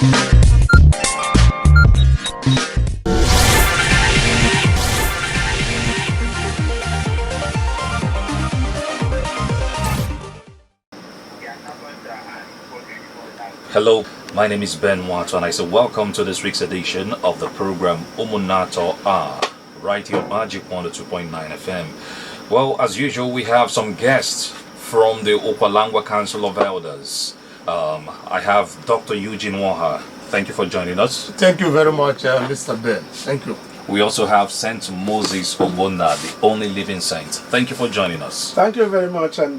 Hello, my name is Ben Watto and I say welcome to this week's edition of the program UMUNNEATO right here on Magic 102.9 FM. Well, as usual, we have some guests from the Okwalangwa Council of Elders. I have Dr. Eugene Waha. Thank you for joining us. Thank you very much, Mr. Ben. Thank you. We also have Saint Moses Obona, the only living saint. Thank you for joining us. Thank you very much and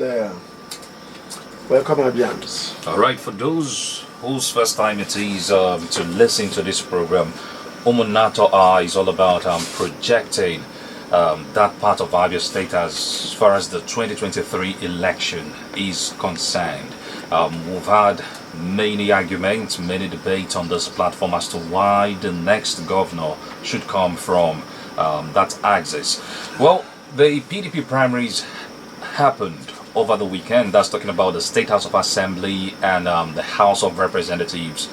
welcome, Abians. All right, for those whose first time it is to listen to this program, UMUNNEATO is all about projecting that part of Abia State as far as the 2023 election is concerned. We've had many arguments, many debates on this platform as to why the next governor should come from that axis. Well, the PDP primaries happened over the weekend. That's talking about the State House of Assembly and the House of Representatives.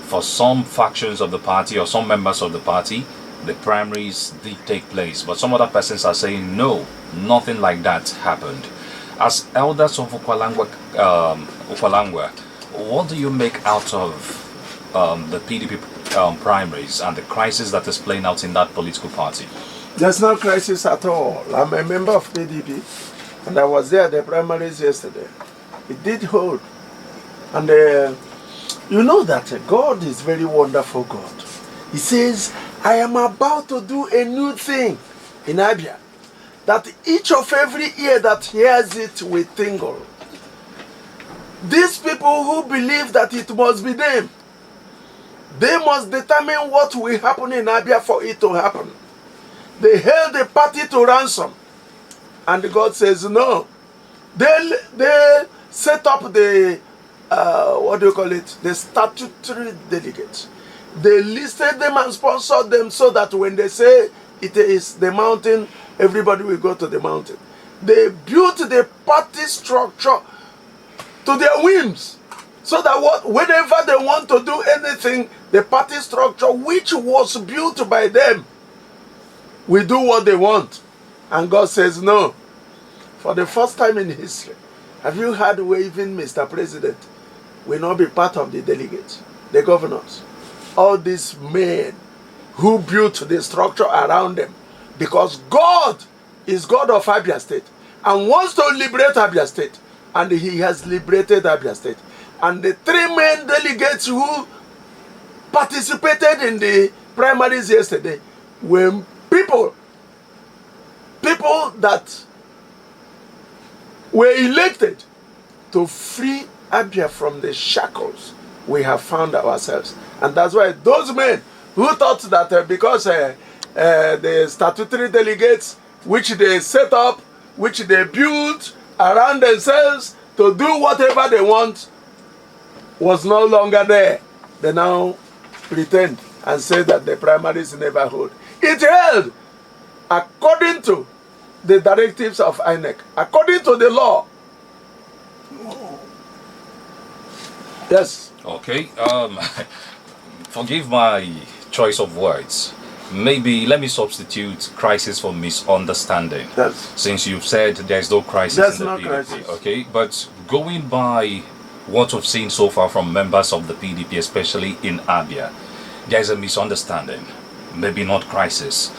For some factions of the party or some members of the party, the primaries did take place, but some other persons are saying no, nothing like that happened. As elders of Okwalangwa, what do you make out of the PDP primaries and the crisis that is playing out in that political party? There's no crisis at all. I'm a member of PDP and I was there at the primaries yesterday. It did hold. And you know that God is very wonderful God. He says, I am about to do a new thing in Abia, that each of every ear that hears it will tingle. These people who believe that it must be them, they must determine what will happen in Abia for it to happen. They held the party to ransom. And God says no. They set up the, the statutory delegates. They listed them and sponsored them so that when they say it is the mountain, everybody will go to the mountain. They built the party structure to their whims, so that whenever they want to do anything, the party structure which was built by them will do what they want. And God says no. For the first time in history, have you heard where even Mr. President will not be part of the delegates, the governors? All these men who built the structure around them, because God is God of Abia State and wants to liberate Abia State, and he has liberated Abia State. And the three main delegates who participated in the primaries yesterday were people that were elected to free Abia from the shackles we have found ourselves. And that's why those men who thought that because the statutory delegates which they set up, which they built around themselves to do whatever they want, was no longer there, they now pretend and say that the primaries never hold. It held according to the directives of INEC, according to the law. Yes. Okay. Forgive my choice of words. Maybe let me substitute crisis for misunderstanding. Yes. Since you've said there's no crisis in the PDP. Crisis. Okay, but going by what we've seen so far from members of the PDP, especially in Abia, there's a misunderstanding. Maybe not crisis.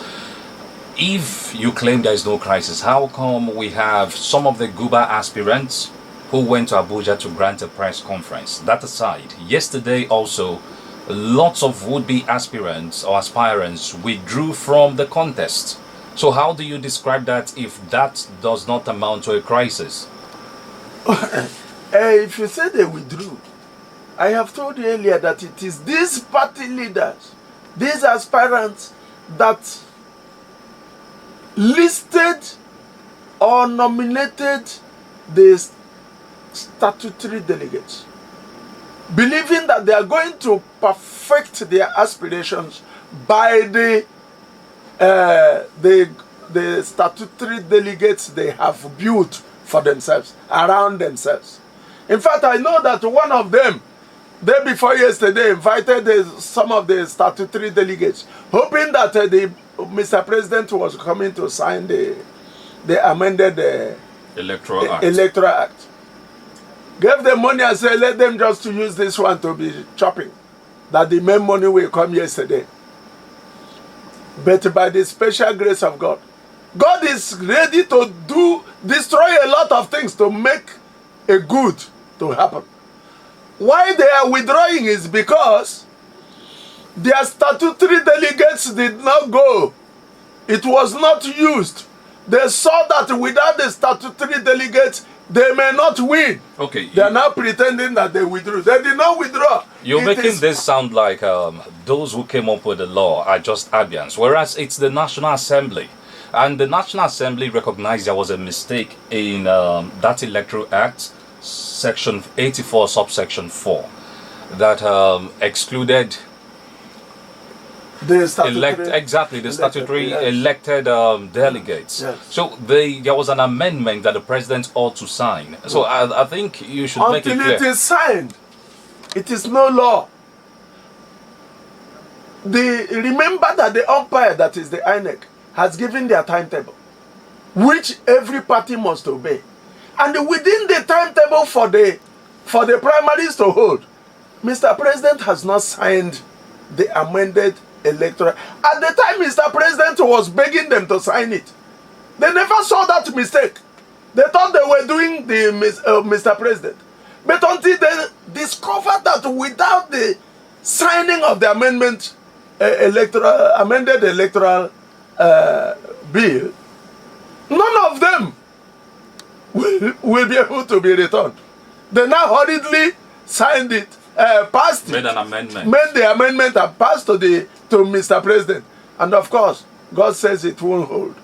If you claim there is no crisis, how come we have some of the Guba aspirants who went to Abuja to grant a press conference? That aside, yesterday also, lots of would-be aspirants or aspirants withdrew from the contest. So how do you describe that if that does not amount to a crisis? If you say they withdrew, I have told you earlier that it is these party leaders, these aspirants that listed or nominated the statutory delegates, believing that they are going to perfect their aspirations by the statutory delegates they have built for themselves, around themselves. In fact, I know that one of them day before yesterday, invited some of the statutory delegates, hoping that Mr. President was coming to sign the amended Electoral Act. Gave them money and said, let them just to use this one to be chopping. That the main money will come yesterday. But by the special grace of God, God is ready to destroy a lot of things to make a good to happen. Why they are withdrawing is because their statutory delegates did not go. It was not used. They saw that without the statutory delegates, they may not win. Okay. They are now pretending that they withdrew. They did not withdraw. You're making this sound like those who came up with the law are just Abians, whereas it's the National Assembly. And the National Assembly recognized there was a mistake in that Electoral Act, Section 84, subsection 4, that excluded the statutory elected delegates. Yes. So there was an amendment that the president ought to sign. So I think you should make it clear. Until it is signed, it is no law. Remember that the umpire, that is the INEC, has given their timetable, which every party must obey. And within the timetable for the primaries to hold, Mr. President has not signed the amended electoral. At the time Mr. President was begging them to sign it, they never saw that mistake. They thought they were doing the Mr. President. But until they discovered that without the signing of the amended electoral bill, none of them will be able to be returned. They now hurriedly signed it, passed it, made an amendment, made the amendment and passed to Mr. President. And of course, God says it won't hold.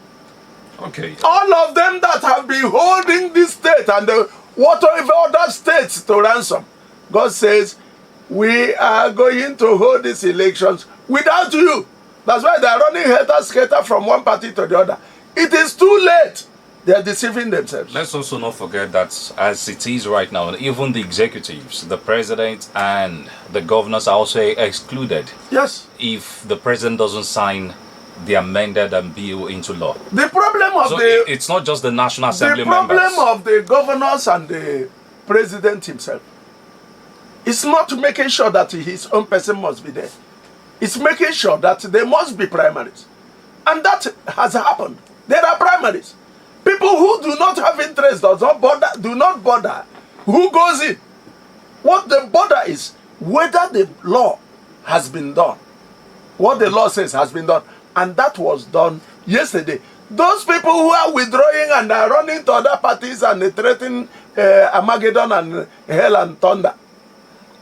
Okay. All of them that have been holding this state and whatever other states to ransom, God says, we are going to hold these elections without you. That's why they are running helter-skelter from one party to the other. It is too late. They are deceiving themselves. Let's also not forget that as it is right now, even the executives, the president and the governors are also excluded. Yes. If the president doesn't sign the amended bill into law. The problem of it's not just the National Assembly members. The problem of the governors and the president himself is not making sure that his own person must be there. It's making sure that there must be primaries. And that has happened. There are primaries. People who do not have interest do not bother who goes in. What the bother is whether the law has been done. What the law says has been done. And that was done yesterday. Those people who are withdrawing and are running to other parties and threatening Armageddon and hell and thunder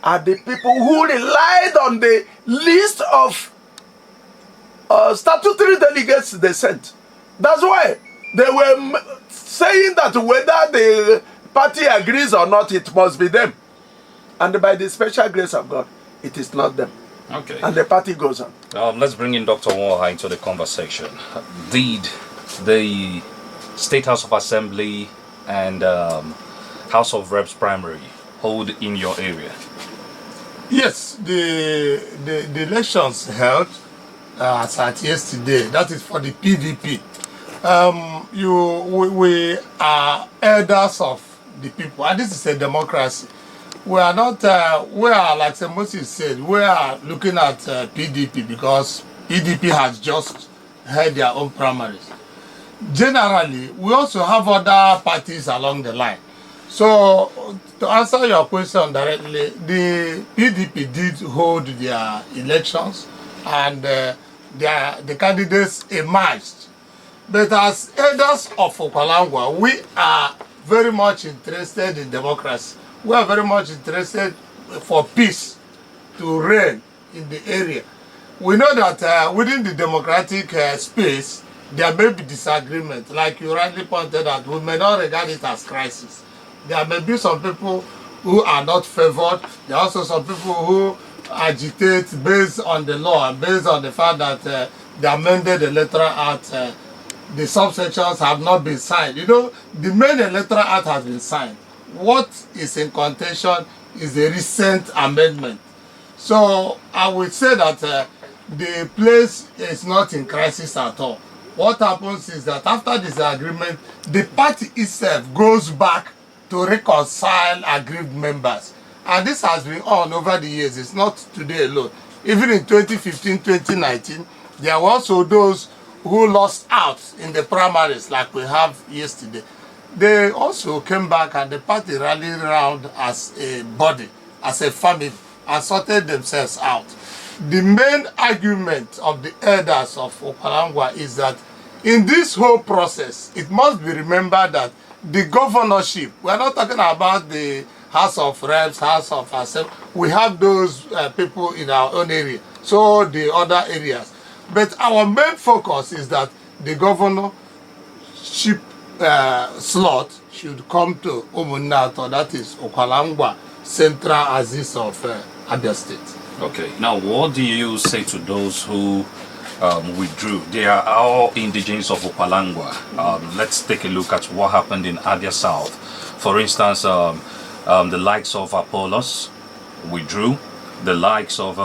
are the people who relied on the list of statutory delegates they sent. That's why they were saying that whether the party agrees or not, it must be them. And by the special grace of God, it is not them. Okay. And the party goes on. Let's bring in Dr. Waha into the conversation. Did the State House of Assembly and House of Reps primary hold in your area? Yes, the elections held as at yesterday. That is for the PDP. We are elders of the people, and this is a democracy. We are not, we are, like Sir Moses said, we are looking at PDP because PDP has just held their own primaries. Generally, we also have other parties along the line. So, to answer your question directly, the PDP did hold their elections and the candidates emerged. But as elders of Okalangwa, we are very much interested in democracy. We are very much interested for peace to reign in the area. We know that within the democratic space, there may be disagreement. Like you rightly pointed out, we may not regard it as crisis. There may be some people who are not favored. There are also some people who agitate based on the law, based on the fact that the amended electoral act, the subsections have not been signed. You know, the main electoral act has been signed. What is in contention is a recent amendment. So I would say that the place is not in crisis at all. What happens is that after this agreement, the party itself goes back to reconcile aggrieved members. And this has been on over the years. It's not today alone. Even in 2015, 2019, there were also those who lost out in the primaries like we have yesterday. They also came back and the party rallied around as a body, as a family, and sorted themselves out. The main argument of the elders of Okwalangwa is that in this whole process, it must be remembered that the governorship, we're not talking about the House of Reps, House of Assembly, we have those people in our own area, so the other areas. But our main focus is that the governorship slot should come to UMUNNEATO, that is Okwalangwa Central Axis of Abia State. Okay, now what do you say to those who withdrew? They are all indigenes of Okwalangwa. Let's take a look at what happened in Abia South. For instance, the likes of Apollos withdrew. The likes of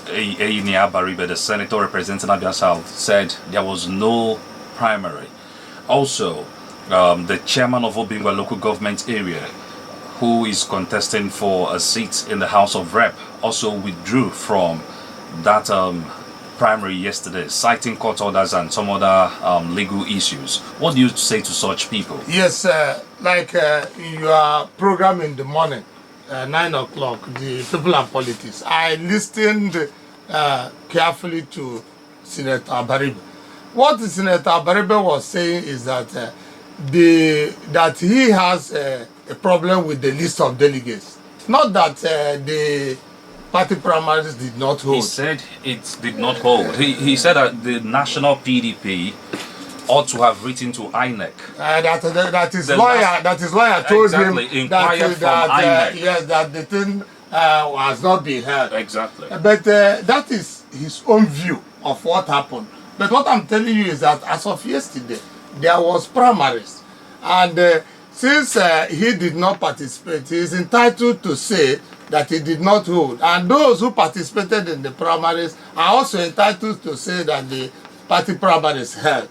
Einia Baribe, the senator representing Abia South, said there was no primary. Also, the chairman of Obingwa local government area, who is contesting for a seat in the House of Rep, also withdrew from that primary yesterday, citing court orders and some other legal issues. What do you say to such people? Yes, like your program in the morning, 9 o'clock, the People and Politics, I listened carefully to Senator Baribe. What Senator Baribe was saying is that that he has a problem with the list of delegates. Not that the party primaries did not hold. He said it did not hold. He said that the national PDP ought to have written to INEC. That his lawyer told exactly, him that the thing has not been heard. Exactly. But that is his own view of what happened. But what I'm telling you is that as of yesterday, there was primaries. And since he did not participate, he is entitled to say that he did not hold. And those who participated in the primaries are also entitled to say that the party primaries held.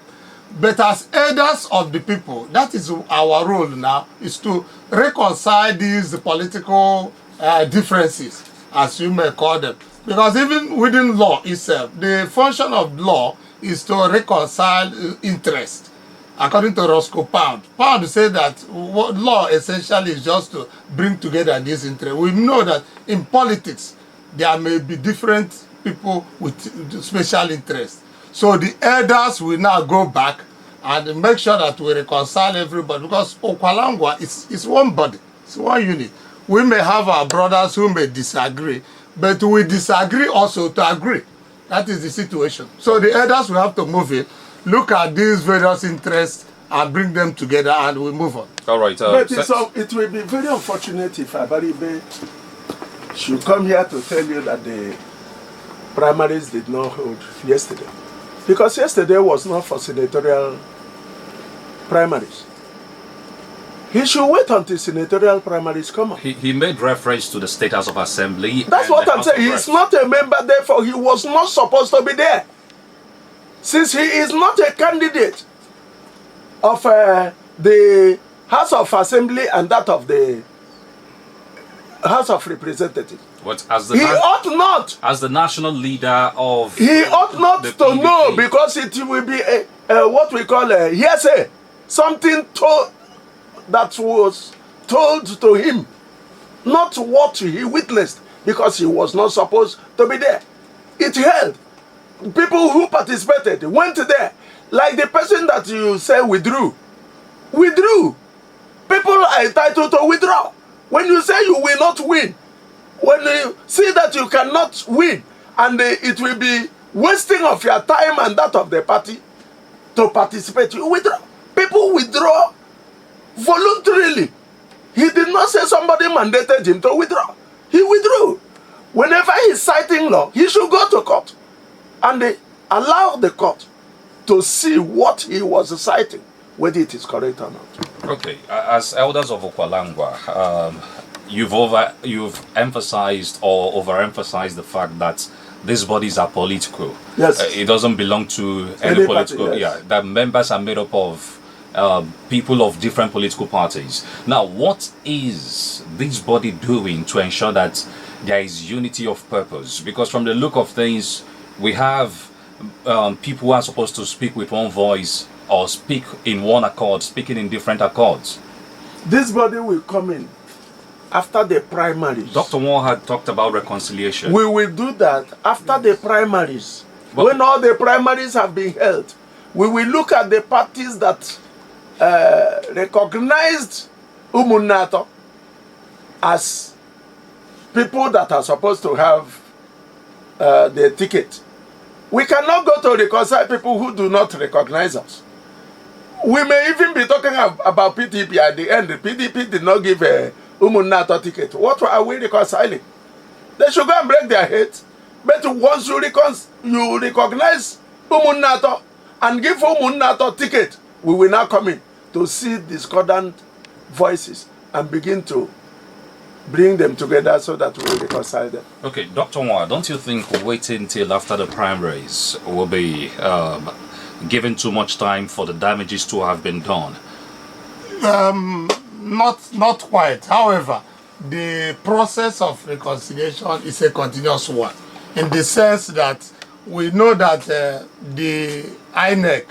But as elders of the people, that is our role now, is to reconcile these political differences, as you may call them. Because even within law itself, the function of law is to reconcile interest. According to Roscoe Pound, Pound said that law essentially is just to bring together these interests. We know that in politics, there may be different people with special interests. So the elders will now go back and make sure that we reconcile everybody, because Okwalangwa is one body, it's one unit. We may have our brothers who may disagree, but we disagree also to agree. That is the situation. So the elders will have to move in, look at these various interests and bring them together, and we move on. All right. But it will be very unfortunate if Abaribe should come here to tell you that the primaries did not hold yesterday. Because yesterday was not for senatorial primaries. He should wait until senatorial primaries come up. He made reference to the State House of Assembly. That's what I'm saying. He's not a member, therefore he was not supposed to be there. Since he is not a candidate of the House of Assembly and that of the House of Representatives. What, as the he ought not. As the national leader of he ought not to PDP. know, because it will be what we call a hearsay. Something that was told to him, not what he witnessed, because he was not supposed to be there. It held. People who participated went there. Like the person that you say withdrew. People are entitled to withdraw. When you say you will not win, when you see that you cannot win, and it will be wasting of your time and that of the party to participate, you withdraw. People withdraw voluntarily. He did not say somebody mandated him to withdraw. He withdrew. Whenever he's citing law, he should go to court. And they allow the court to see what he was citing, whether it is correct or not. Okay, as elders of Okwalangwa, you've emphasized or overemphasized the fact that these bodies are political. Yes. It doesn't belong to any political. Party, yes. Yeah, the members are made up of people of different political parties. Now, what is this body doing to ensure that there is unity of purpose? Because from the look of things, we have people who are supposed to speak with one voice or speak in one accord, speaking in different accords. This body will come in after the primaries. Dr. Moore had talked about reconciliation. We will do that after the primaries. But when all the primaries have been held, we will look at the parties that recognized UMUNNEATO as people that are supposed to have the ticket. We cannot go to reconcile people who do not recognize us. We may even be talking about PDP at the end. The PDP did not give a UMUNNEATO ticket. What are we reconciling? They should go and break their heads. But once you recognize UMUNNEATO and give UMUNNEATO ticket, we will now come in to see discordant voices and begin to bring them together so that we will reconcile them. Okay, Dr. Moore, don't you think waiting till after the primaries will be given too much time for the damages to have been done? Not quite. However, the process of reconciliation is a continuous one, in the sense that we know that the INEC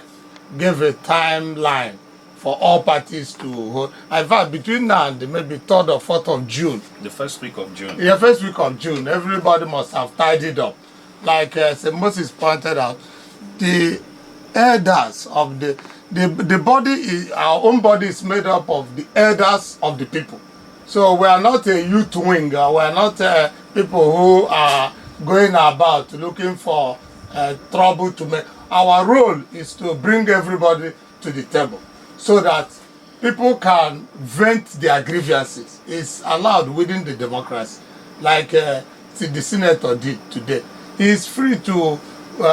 gave a timeline for all parties to hold. In fact, between now and maybe 3rd or 4th of June. The first week of June. Yeah, first week of June, everybody must have tidied up. Like St. Moses pointed out, the elders of the body, our own body is made up of the elders of the people. So we are not a youth wing, we are not people who are going about looking for trouble to make. Our role is to bring everybody to the table so that people can vent their grievances. It's allowed within the democracy, like the senator did today. He is free to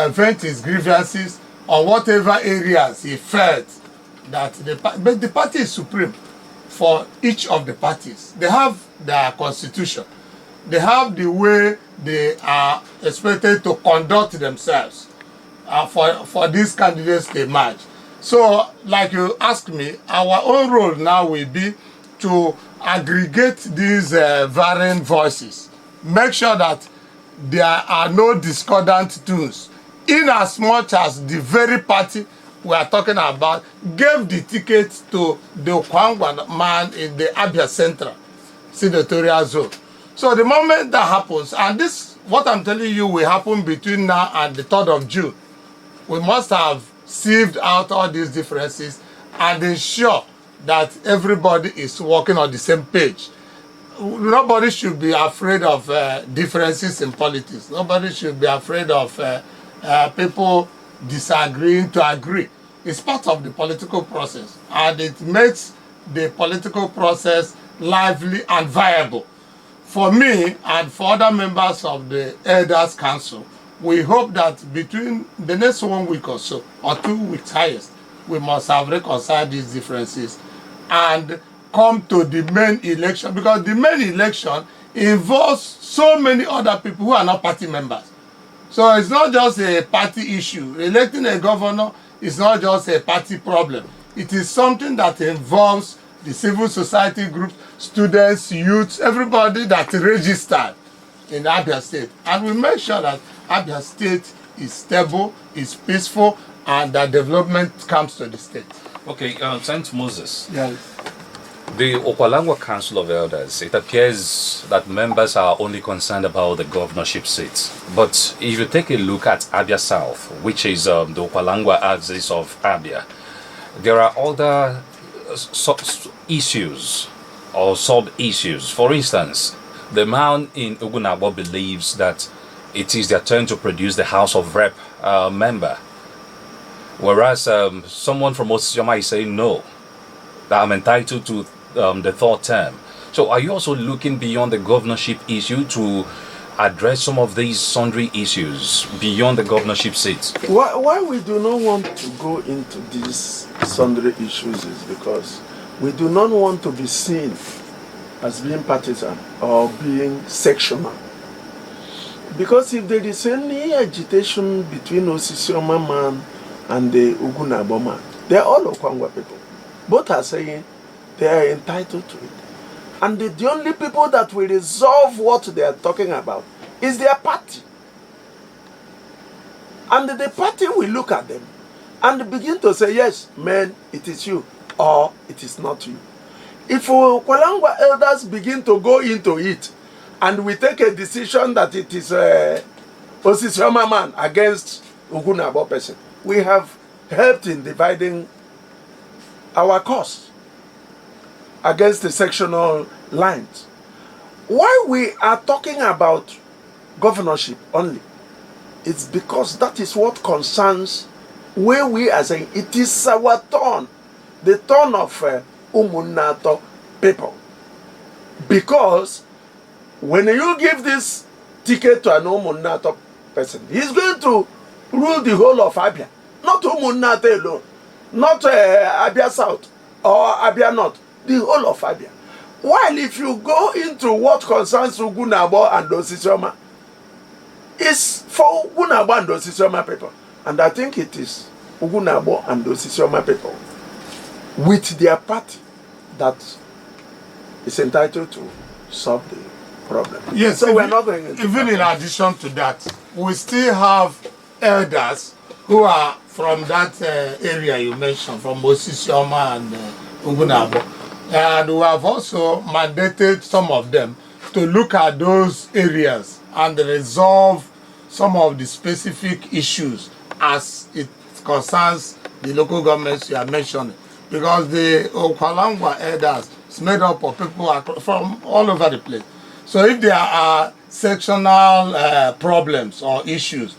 vent his grievances on whatever areas he felt that but the party is supreme for each of the parties. They have their constitution. They have the way they are expected to conduct themselves for these candidates to emerge. So, like you asked me, our own role now will be to aggregate these varying voices, make sure that there are no discordant tunes, in as much as the very party we are talking about gave the ticket to the Okwangwa man in the Abia Central senatorial zone. So the moment that happens, and this, what I'm telling you, will happen between now and the 3rd of June, we must have sieved out all these differences and ensure that everybody is working on the same page. Nobody should be afraid of differences in politics. Nobody should be afraid of people disagreeing to agree. It's part of the political process, and it makes the political process lively and viable. For me and for other members of the Elders Council, we hope that between the next 1 week or so, or 2 weeks highest, we must have reconciled these differences and come to the main election, because the main election involves so many other people who are not party members. So it's not just a party issue. Electing a governor is not just a party problem. It is something that involves the civil society groups, students, youths, everybody that registered in Abia State. And we make sure that Abia State is stable, is peaceful, and that development comes to the state. Okay, Saint Moses. Yes. The Okwalangwa Council of Elders, it appears that members are only concerned about the governorship seats. But if you take a look at Abia South, which is the Okwalangwa axis of Abia, there are other issues or sub-issues. For instance, the man in Ugunagbo believes that it is their turn to produce the House of Rep member, whereas someone from Osisioma is saying no, that I'm entitled to the 3rd term. So are you also looking beyond the governorship issue to address some of these sundry issues beyond the governorship seats? Why we do not want to go into these sundry issues is because we do not want to be seen as being partisan or being sectional. Because if there is any agitation between Osisioma man and the Ugunabo man, they are all Okwangwa people. Both are saying they are entitled to it. And the only people that will resolve what they are talking about is their party. And the party will look at them and begin to say, yes, man, it is you, or it is not you. If Kwalangwa elders begin to go into it, and we take a decision that it is Osisioma man against Ugunabo person, we have helped in dividing our cause against the sectional lines. Why we are talking about governorship only, it's because that is what concerns where we are saying it is our turn, the turn of UMUNNEATO people. Because when you give this ticket to an UMUNNEATO person, he's going to rule the whole of Abia, not UMUNNEATO alone, not Abia South or Abia North, the whole of Abia. While if you go into what concerns Ugunabo and Osisioma, it's for Ugunabo and Osisioma people. And I think it is Ugunabo and Osisioma people with their party that is entitled to solve the problem. Yes, so we're not going into even in addition to that, we still have elders who are from that area you mentioned, from Osisioma and Ugunabo. And we have also mandated some of them to look at those areas and resolve some of the specific issues as it concerns the local governments you are mentioning. Because the Okwalangwa elders is made up of people from all over the place. So if there are sectional problems or issues,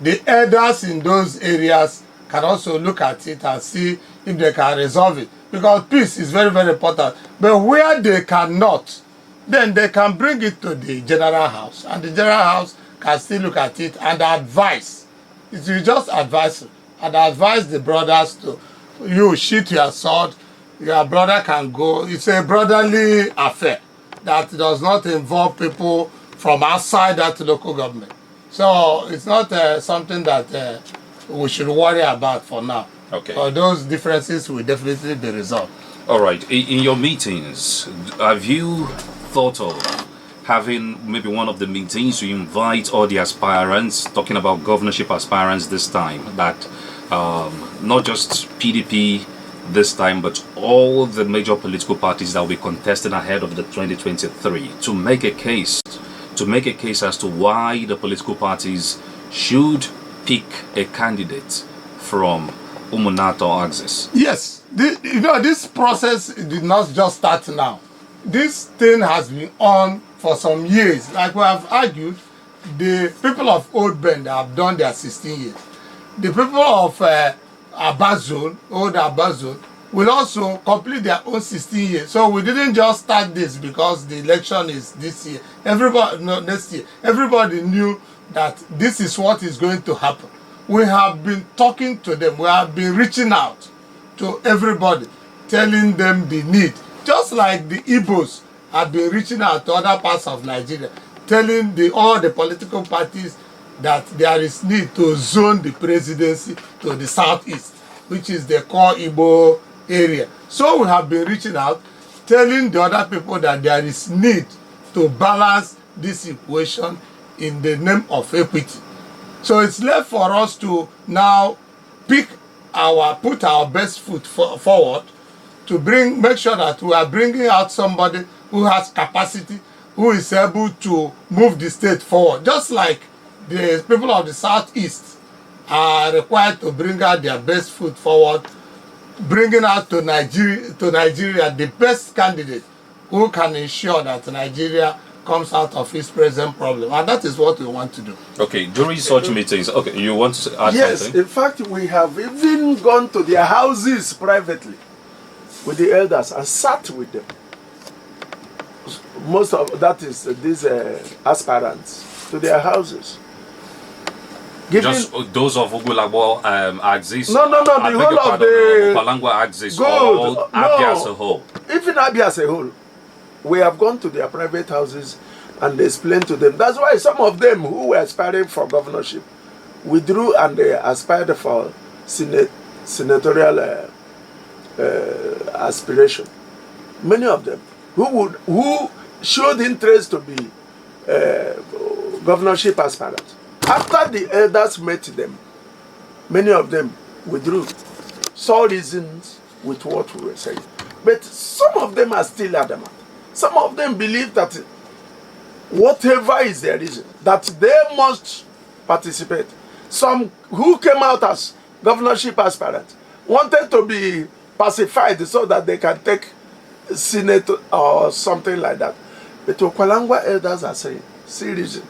the elders in those areas can also look at it and see if they can resolve it. Because peace is very, very important. But where they cannot, then they can bring it to the general house. And the general house can still look at it and advise. It will just advise and advise the brothers to, you sheath your sword, your brother can go. It's a brotherly affair that does not involve people from outside that local government. So it's not something that we should worry about for now. Okay. Those differences will definitely be resolved. All right. In your meetings, have you thought of having maybe one of the meetings to invite all the aspirants, talking about governorship aspirants this time, that not just PDP this time, but all the major political parties that will be contesting ahead of the 2023 to make a case as to why the political parties should pick a candidate from UMUNNEATO axis? Yes, this process did not just start now. This thing has been on for some years. Like we have argued, the people of Old Bend have done their 16 years. The people of Abazon, Old Abazon, will also complete their own 16 years. So we didn't just start this because the election is this year. Next year. Everybody knew that this is what is going to happen. We have been talking to them. We have been reaching out to everybody, telling them the need. Just like the Igbos have been reaching out to other parts of Nigeria, telling all the political parties that there is need to zone the presidency to the southeast, which is the core Igbo area. So we have been reaching out, telling the other people that there is need to balance this equation in the name of equity. So it's left for us to now put our best foot forward to make sure that we are bringing out somebody who has capacity, who is able to move the state forward. Just like the people of the southeast are required to bring out their best foot forward, bringing out to Nigeria the best candidate who can ensure that Nigeria comes out of its present problem. And that is what we want to do. Okay, during such meetings, okay, you want to add yes, something? in fact, we have even gone to their houses privately with the elders and sat with them. Most of that is these aspirants to their houses. Just those of Ogulagbo axis? No, the whole of the Palangwa axis, Good. or Abia as a whole? Even Abia as a whole. We have gone to their private houses and explained to them. That's why some of them who were aspiring for governorship withdrew and they aspired for senatorial aspiration. Many of them who showed interest to be governorship aspirants. After the elders met them, many of them withdrew, saw reasons with what we were saying. But some of them are still adamant. Some of them believe that whatever is their reason, that they must participate. Some who came out as governorship aspirants wanted to be pacified so that they can take Senate or something like that. But Okwalangwa elders are saying, see reason.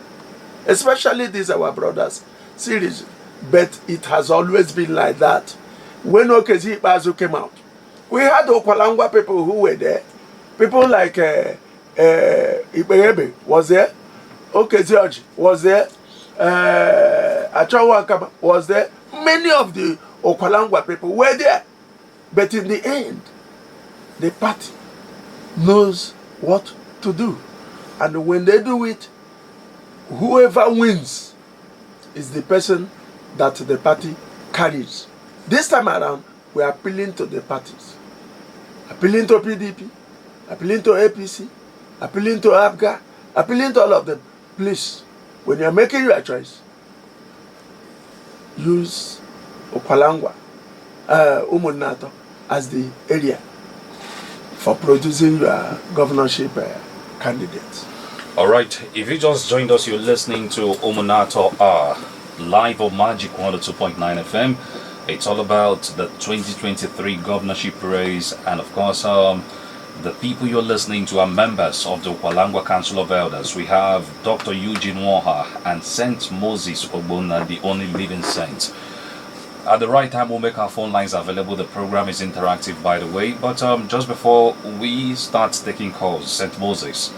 Especially these our brothers, see reason. But it has always been like that. When Okezi Bazu came out, we had Okwalangwa people who were there. People like Iberebe was there. Okezi was there. Achawakama was there. Many of the Okwalangwa people were there. But in the end, the party knows what to do. And when they do it, whoever wins is the person that the party carries. This time around, we are appealing to the parties. Appealing to PDP, appealing to APC, appealing to ABGA, appealing to all of them. Please, when you are making your choice, use Okwalangwa, UMUNNEATO as the area for producing your governorship candidates. All right, if you just joined us, you're listening to UMUNNEATO live on Magic 102.9 FM. It's all about the 2023 governorship race, and of course, the people you're listening to are members of the Okwalangwa Council of Elders. We have Dr. Eugene Woha and Saint Moses Ogbonna, the only living saint. At the right time, we'll make our phone lines available. The program is interactive, by the way. But just before we start taking calls, Saint Moses,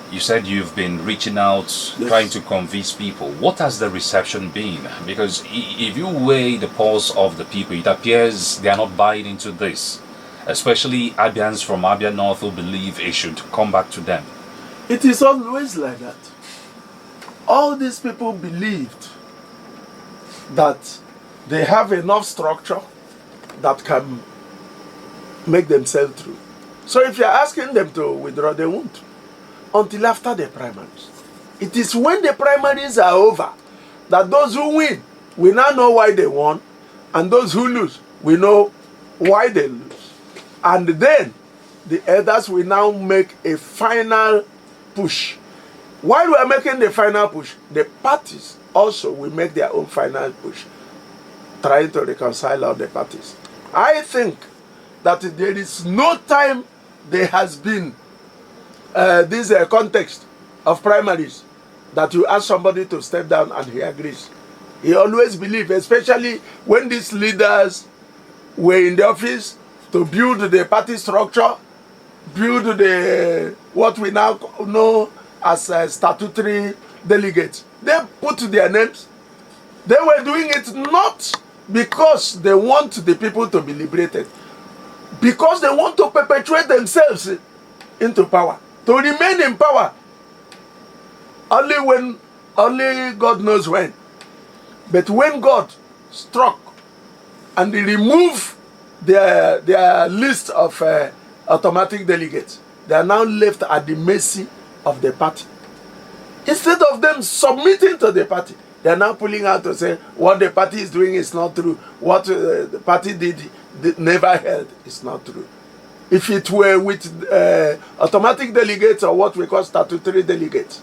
you said you've been reaching out, yes, trying to convince people. What has the reception been? Because if you weigh the pulse of the people, it appears they are not buying into this. Especially Abians from Abia North who believe it should come back to them. It is always like that. All these people believed that they have enough structure that can make themselves through. So if you're asking them to withdraw, they won't. Until after the primaries. It is when the primaries are over that those who win, we now know why they won, and those who lose, we know why they lose. And then the elders will now make a final push. While we are making the final push, the parties also will make their own final push, trying to reconcile all the parties. I think that there is no time there has been this context of primaries that you ask somebody to step down and he agrees. He always believes, especially when these leaders were in the office, to build the party structure, build the what we now know as statutory delegates. They put their names. They were doing it not because they want the people to be liberated, because they want to perpetuate themselves into power, to remain in power. Only God knows when. But when God struck and they removed their list of automatic delegates, they are now left at the mercy of the party. Instead of them submitting to the party, they are now pulling out to say what the party is doing is not true. What the party did never held is not true. If it were with automatic delegates or what we call statutory delegates,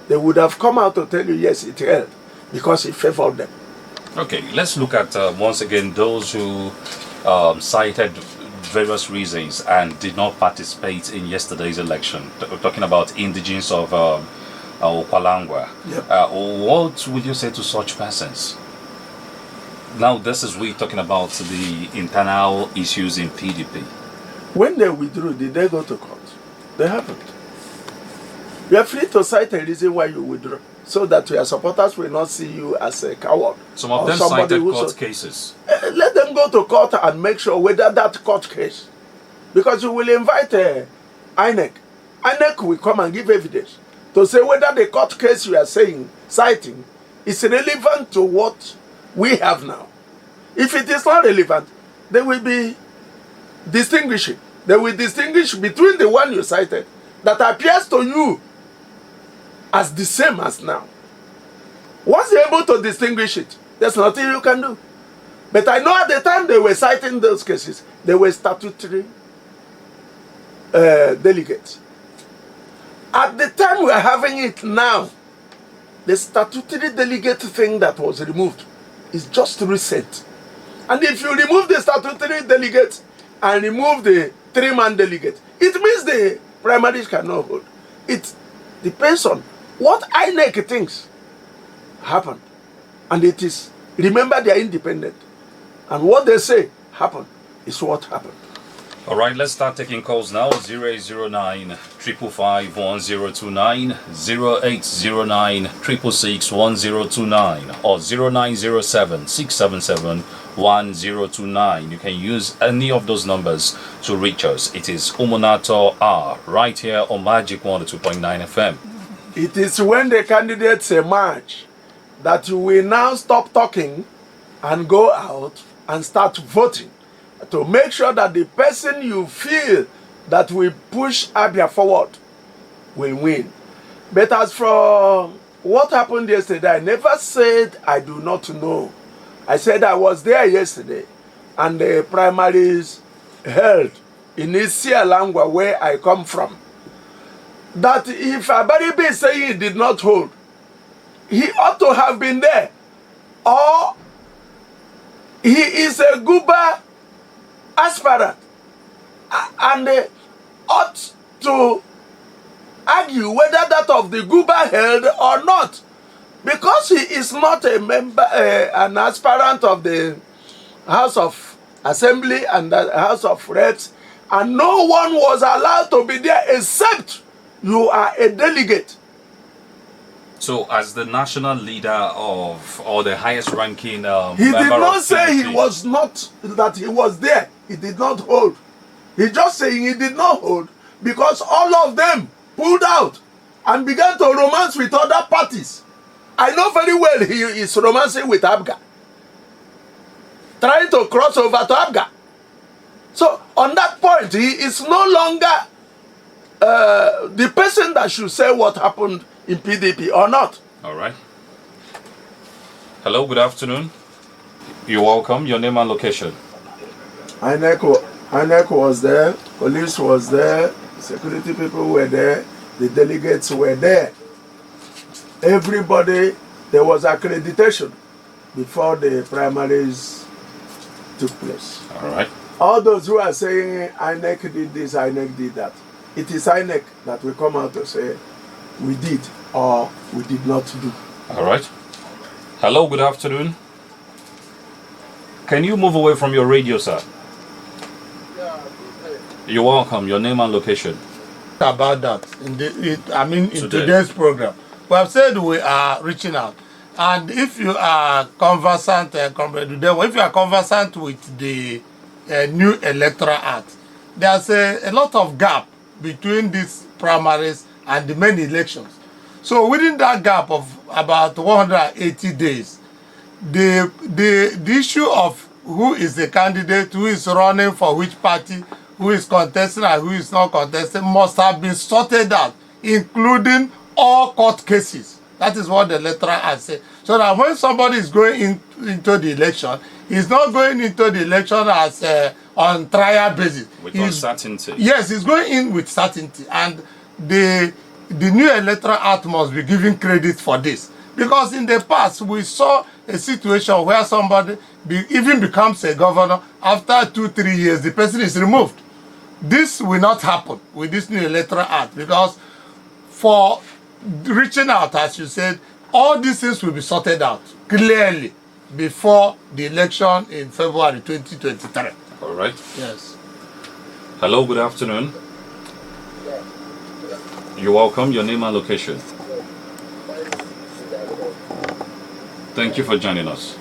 they would have come out to tell you, yes, it held, because it favored them. Okay, let's look at once again those who cited various reasons and did not participate in yesterday's election. We're talking about indigenes of Okwalangwa. Yep. What would you say to such persons? Now, this is we talking about the internal issues in PDP. When they withdrew, did they go to court? They haven't. You are free to cite a reason why you withdraw, so that your supporters will not see you as a coward. Some of them cited court cases. Let them go to court and make sure whether that court case, because you will invite INEC INEC will come and give evidence to say whether the court case you are citing is relevant to what we have now. If it is not relevant, they will be distinguishing. They will distinguish between the one you cited that appears to you as the same as now. Once you're able to distinguish it, there's nothing you can do. But I know at the time they were citing those cases, they were statutory delegates. At the time we are having it now, the statutory delegate thing that was removed is just recent. And if you remove the statutory delegate and remove the three-man delegate, it means the primaries cannot hold. It depends on what INEC thinks happened. And it is, remember, they are independent. And what they say happened is what happened. All right, let's start taking calls now. 0809 555 1029, 0809 666 1029, or 0907 677 1029. You can use any of those numbers to reach us. It is UMUNNEATO R right here on Magic 102.9 FM. It is when the candidates emerge that you will now stop talking and go out and start voting to make sure that the person you feel that will push Abia forward will win. But as for what happened yesterday, I never said I do not know. I said I was there yesterday and the primaries held in Isialangwa, where I come from. That if Abaribe is saying he did not hold, he ought to have been there. Or he is a Guba aspirant and ought to argue whether that of the Guba held or not, because he is not a member, an aspirant of the House of Assembly and the House of Reps, and no one was allowed to be there except you are a delegate. So, as the national leader of, or the highest ranking He member did not of say PDP, he was not, that he was there. He did not hold. He just saying he did not hold because all of them pulled out and began to romance with other parties. I know very well he is romancing with Abga, trying to cross over to Abga. So on that point, he is no longer the person that should say what happened in PDP or not. All right. Hello, good afternoon. You're welcome. Your name and location. INEC was there, police was there, security people were there, the delegates were there. Everybody, there was accreditation before the primaries took place. All right. All those who are saying INEC did this, INEC did that, it is INEC that will come out to say we did or we did not do. All right. Hello, good afternoon. Can you move away from your radio, sir? You're welcome. Your name and location. About that in today's program, we have said we are reaching out, and if you are conversant, if you are conversant with the new electoral act, there's a lot of gap between these primaries and the main elections. So within that gap of about 180 days, the issue of who is the candidate, who is running for which party, who is contesting and who is not contesting must have been sorted out, including all court cases. That is what the electoral act says. So that when somebody is going into the election, he's not going into the election as on trial basis. With uncertainty. Yes, he's going in with certainty. And the new electoral act must be given credit for this. Because in the past, we saw a situation where somebody even becomes a governor, after 2-3 years, the person is removed. This will not happen with this new electoral act, because for reaching out, as you said, all these things will be sorted out clearly before the election in February 2023. All right. Yes. Hello, good afternoon. You're welcome. Your name and location. Thank you for joining us.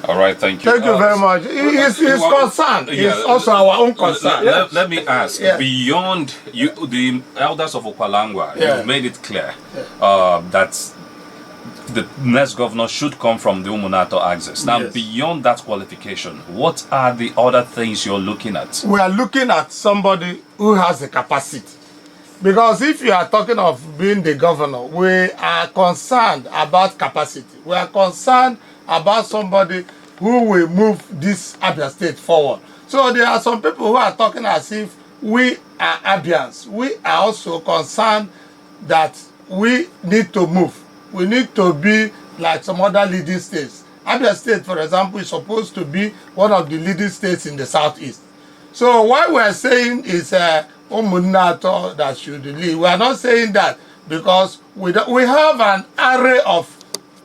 All right, thank you. Thank you very much. It's concern. It's also our own concern. Let me ask, beyond you, the elders of Okwalangwa, you've made it clear that the next governor should come from the UMUNNEATO axis. Now, beyond that qualification, what are the other things you're looking at? We are looking at somebody who has the capacity. Because if you are talking of being the governor, we are concerned about capacity. We are concerned about somebody who will move this Abia state forward. So there are some people who are talking as if we are Abians. We are also concerned that we need to move. We need to be like some other leading states. Abia State, for example, is supposed to be one of the leading states in the southeast. So what we are saying is UMUNNEATO that should lead. We are not saying that because we have an array of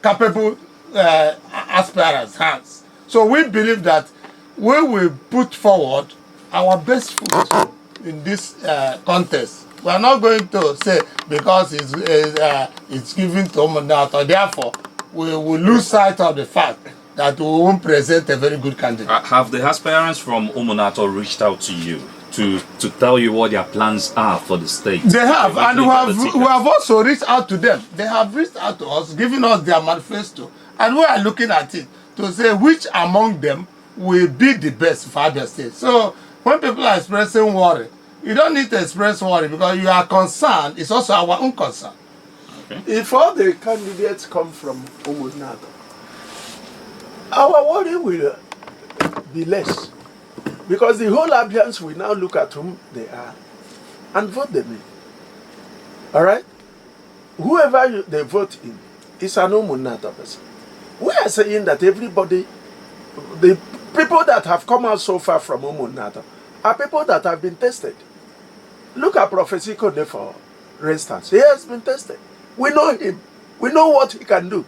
capable aspirants, hands. So we believe that we will put forward our best foot in this contest. We are not going to say because it's given to UMUNNEATO, therefore we will lose sight of the fact that we won't present a very good candidate. Have the aspirants from UMUNNEATO reached out to you to tell you what their plans are for the state? They have, and we have also reached out to them. They have reached out to us, giving us their manifesto, and we are looking at it to say which among them will be the best for Abia State. So when people are expressing worry, you don't need to express worry because you are concerned. It's also our own concern. Okay. If all the candidates come from UMUNNEATO, our worry will be less. Because the whole Abians will now look at whom they are and vote them in. Alright? Whoever they vote in is an UMUNNEATO person. We are saying that everybody, the people that have come out so far from UMUNNEATO are people that have been tested. Look at Professor Kone, for instance. He has been tested. We know him. We know what he can do.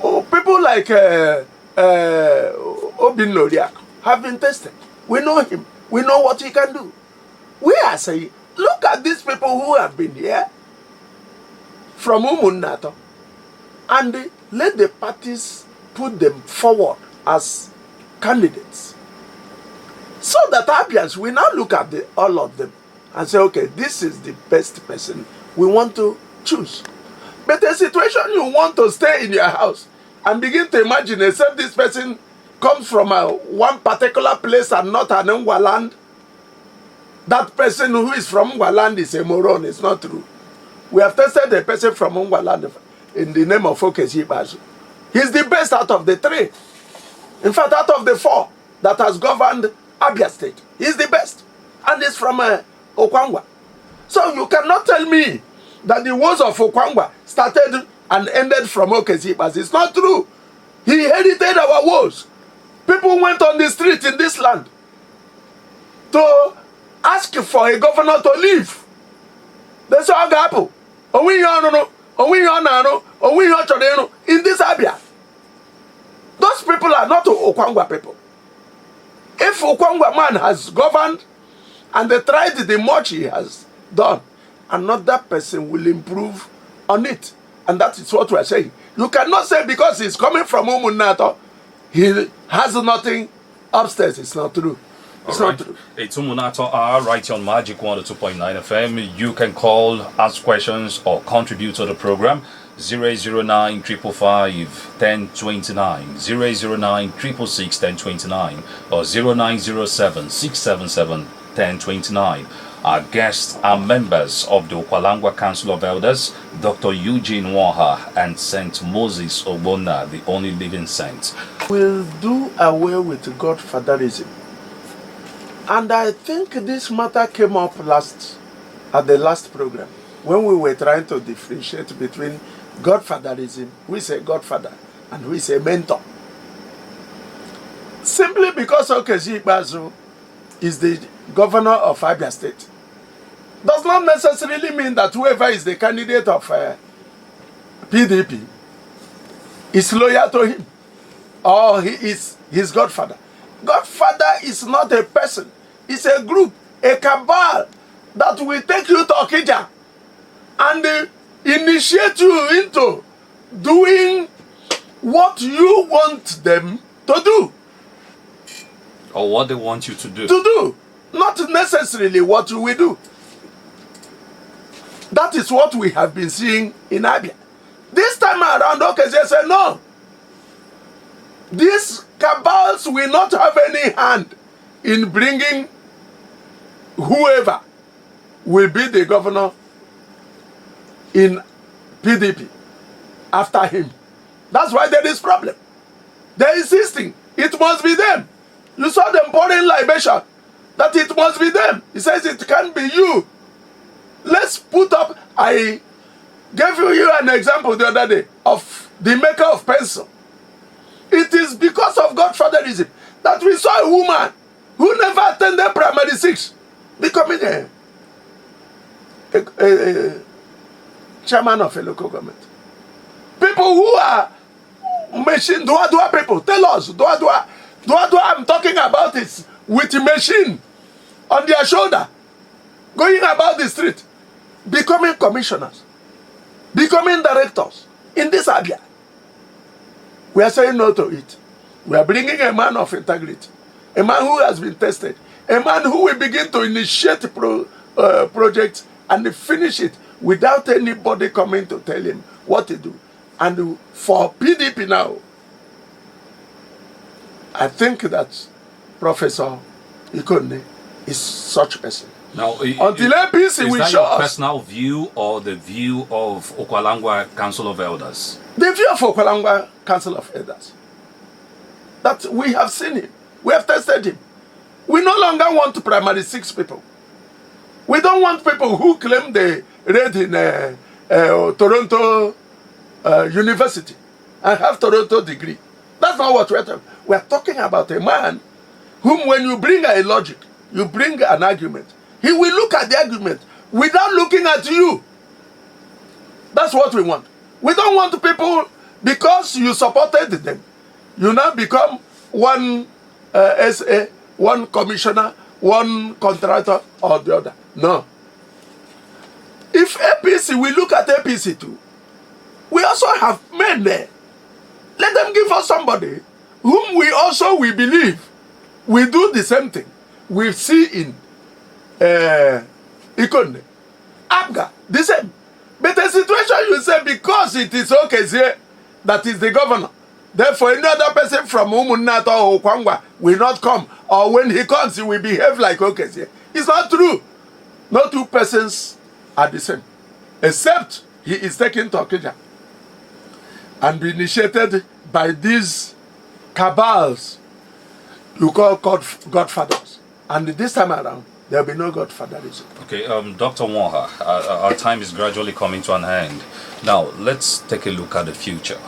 Oh, people like Obin Lodiak have been tested. We know him. We know what he can do. We are saying, look at these people who have been here from UMUNNEATO, and let the parties put them forward as candidates. So that Abians will now look at all of them and say, okay, this is the best person we want to choose. But the situation you want to stay in your house and begin to imagine, except this person comes from one particular place and not an Ngwa land, that person who is from Ngwa land is a moron. It's not true. We have tested the person from Ngwa land in the name of Okezi Bazu. He's the best out of the three. In fact, out of the four that has governed Abia State, he's the best. And he's from Okwangwa. So you cannot tell me that the wars of Okwangwa started and ended from Okezi Bazu. It's not true. He inherited our wars. People went on the street in this land to ask for a governor to leave. That's all Gapo. In this Abia. Those people are not Okwangwa people. If Okwangwa man has governed and they tried the much he has done, another person will improve on it. And that is what we are saying. You cannot say because he's coming from UMUNNEATO, he has nothing upstairs. It's not true. It's not true. It's UMUNNEATO R right here on Magic 102.9 FM. You can call, ask questions, or contribute to the program. 009 555 1029, 009 666 1029, or 0907 677 1029. Our guests are members of the Okwalangwa Council of Elders, Dr. Eugene Waha and St. Moses Ogbonna, the only living saint. will do away with godfatherism. And I think this matter came up at the last program when we were trying to differentiate between godfatherism, who is a godfather, and who is a mentor. Simply because Okezi Ikpeazu is the governor of Abia State does not necessarily mean that whoever is the candidate of PDP is loyal to him or he is his godfather. Godfather is not a person. It's a group, a cabal that will take you to Okija and initiate you into doing what you want them to do. Or what they want you to do. Not necessarily what you will do. That is what we have been seeing in Abia. This time around, Okezi said, no. These cabals will not have any hand in bringing whoever will be the governor in PDP after him. That's why there is problem. They're insisting it must be them. You saw them pouring libation, that it must be them. He says it can't be you. Let's put up, I gave you an example the other day of the maker of pencil. It is because of godfatherism that we saw a woman who never attended primary 6 becoming a chairman of a local government. People who are machine, Dua people, tell us, Dua I'm talking about is with machine on their shoulder, going about the street, becoming commissioners, becoming directors in this area. We are saying no to it. We are bringing a man of integrity, a man who has been tested, a man who will begin to initiate projects and finish it without anybody coming to tell him what to do. And for PDP now, I think that Professor Ikonne is such a person. Now, until APC will show us. Is that your personal view or the view of Okwalangwa Council of Elders? The view of Okwalangwa Council of Elders. That we have seen him. We have tested him. We no longer want primary 6 people. We don't want people who claim they read in Toronto University and have Toronto degree. That's not what we're talking. We're talking about a man whom when you bring a logic, you bring an argument, he will look at the argument without looking at you. That's what we want. We don't want people, because you supported them, you now become one SA, one commissioner, one contractor or the other. No. If APC, we look at APC too, we also have men there. Let them give us somebody whom we believe will do the same thing we see in Ikonne. Abga, the same. But the situation you say, because it is Okezi that is the governor, therefore any other person from UMUNNEATO or Kwangwa will not come, or when he comes he will behave like Okezi. It's not true. No two persons are the same, except he is taken to Okija and be initiated by these cabals you call godfathers. And this time around, there will be no godfatherism. Okay, Dr. Moha, our time is gradually coming to an end. Now, let's take a look at the future.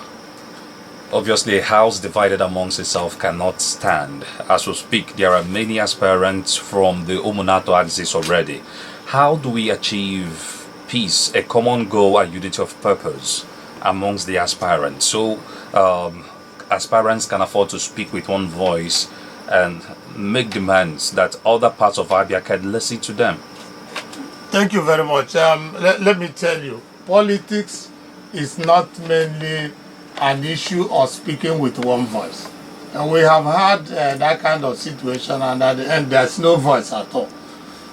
Obviously, a house divided amongst itself cannot stand. As we speak, there are many aspirants from the UMUNNEATO axis already. How do we achieve peace, a common goal and unity of purpose amongst the aspirants, so aspirants can afford to speak with one voice and make demands that other parts of Abia can listen to them? Thank you very much. Let me tell you, politics is not mainly an issue of speaking with one voice. And we have had that kind of situation, and at the end there's no voice at all.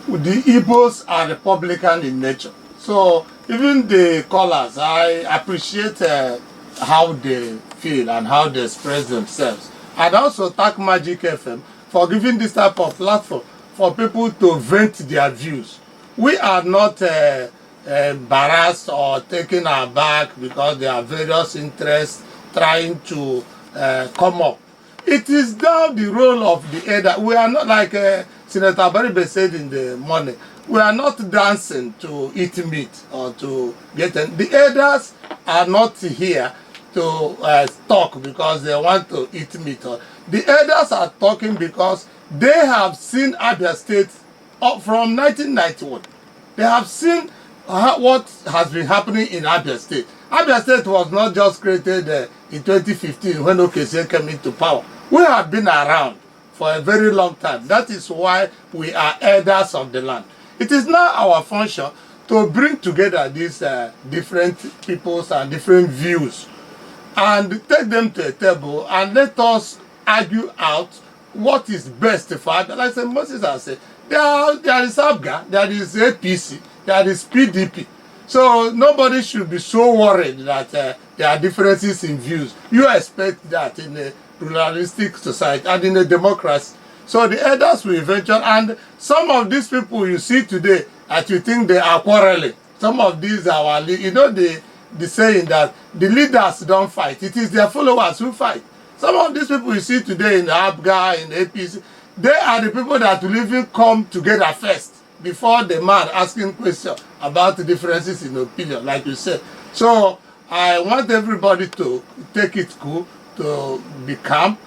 The Igbos are Republican in nature. So even the callers, I appreciate how they feel and how they express themselves. And also thank Magic FM for giving this type of platform for people to vent their views. We are not embarrassed or taken aback because there are various interests trying to come up. it is now the role of the elder. We are not like Senator Baribe said in the morning. We are not dancing to eat meat or to get. The elders are not here to talk because they want to eat meat. The elders are talking because they have seen Abia State from 1991. They have seen what has been happening in Abia State. Abia State was not just created in 2015 when Okezie came into power. We have been around for a very long time. That is why we are elders of the land. It is now our function to bring together these different peoples and different views and take them to a table and let us argue out what is best for us. Like Moses has said, there is ABGA, there is APC, there is PDP. So nobody should be so worried that there are differences in views. You expect that in a pluralistic society and in a democracy. So the elders will venture, and some of these people you see today that you think they are quarreling. Some of these are, you know, the saying that the leaders don't fight. It is their followers who fight. Some of these people you see today in ABGA, in APC, they are the people that will even come together first before the man asking questions about the differences in opinion, like you said. So I want everybody to take it cool, to be calm.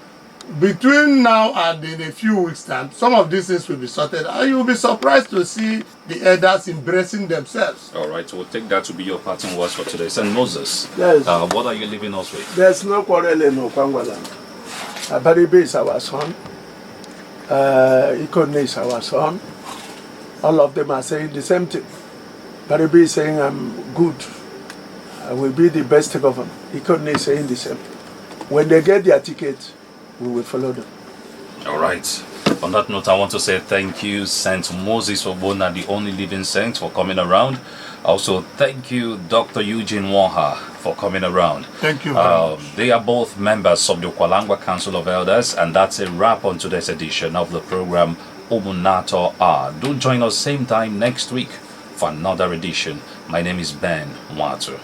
Between now and in a few weeks' time, some of these things will be sorted, and you will be surprised to see the elders embracing themselves. All right, so we'll take that to be your parting words for today. St. Moses, Yes. what are you leaving us with? There's no quarrel in Okwangwaland. Baribe is our son. Ikonne is our son. All of them are saying the same thing. Baribe is saying, I'm good. I will be the best governor. Ikonne is saying the same. When they get their ticket, we will follow them. All right. On that note, I want to say thank you, St. Moses Obona, the only living saint, for coming around. Also, thank you, Dr. Eugene Waha, for coming around. Thank you very much. They are both members of the Kwalangwa Council of Elders, and that's a wrap on today's edition of the program UMUNNEATO. Do join us same time next week for another edition. My name is Ben Mwatu.